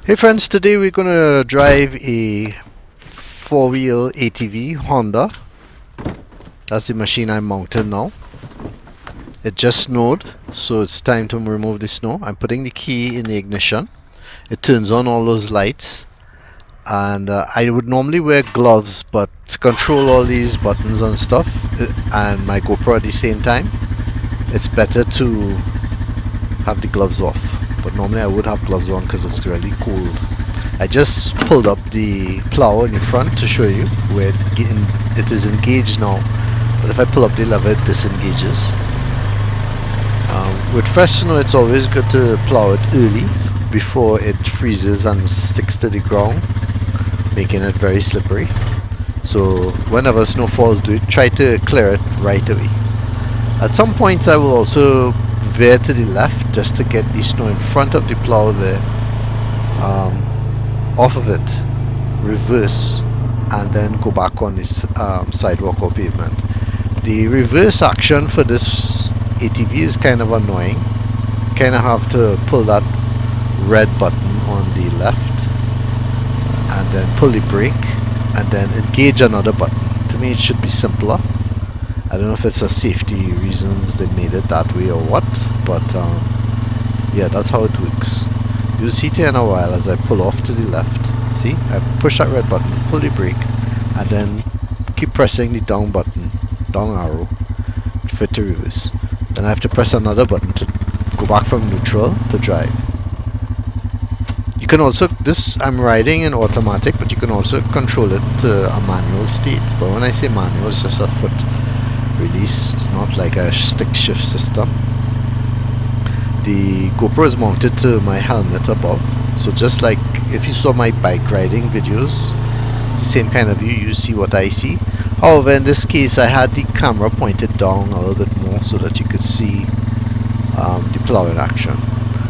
Hey friends, today we're gonna drive a four-wheel ATV Honda. That's the machine I'm mounted now. It just snowed, so it's time to remove the snow. I'm putting the key in the ignition. It turns on all those lights, and I would normally wear gloves, but to control all these buttons and stuff, and my GoPro at the same time, it's better to have the gloves off. But normally I would have gloves on because it's really cold. I just pulled up the plow in the front to show you where it is engaged now, but if I pull up the lever it disengages. With fresh snow it's always good to plow it early before it freezes and sticks to the ground, making it very slippery. So whenever snow falls, try to clear it right away. At some points I will also veer to the left just to get the snow in front of the plow there, off of it, reverse, and then go back on this sidewalk or pavement. The reverse action for this ATV is kind of annoying. Kind of have to pull that red button on the left and then pull the brake and then engage another button. To me it should be simpler. I don't know if it's for safety reasons they made it that way or what, but yeah, that's how it works. You'll see it in a while as I pull off to the left. See, I push that red button, pull the brake, and then keep pressing the down button, down arrow, for it to reverse. Then I have to press another button to go back from neutral to drive. You can also, I'm riding in automatic, but you can also control it to a manual state. But when I say manual, it's just a foot release. It's not like a stick shift system. The GoPro is mounted to my helmet above, so just like if you saw my bike riding videos, it's the same kind of view. You see what I see. However, in this case I had the camera pointed down a little bit more so that you could see the plow in action.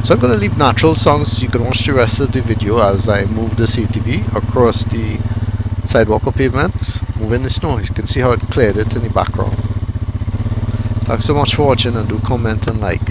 So I'm going to leave natural sounds so you can watch the rest of the video as I move this ATV across the sidewalk or pavement, moving the snow. You can see how it cleared it in the background. Thanks so much for watching, and do comment and like.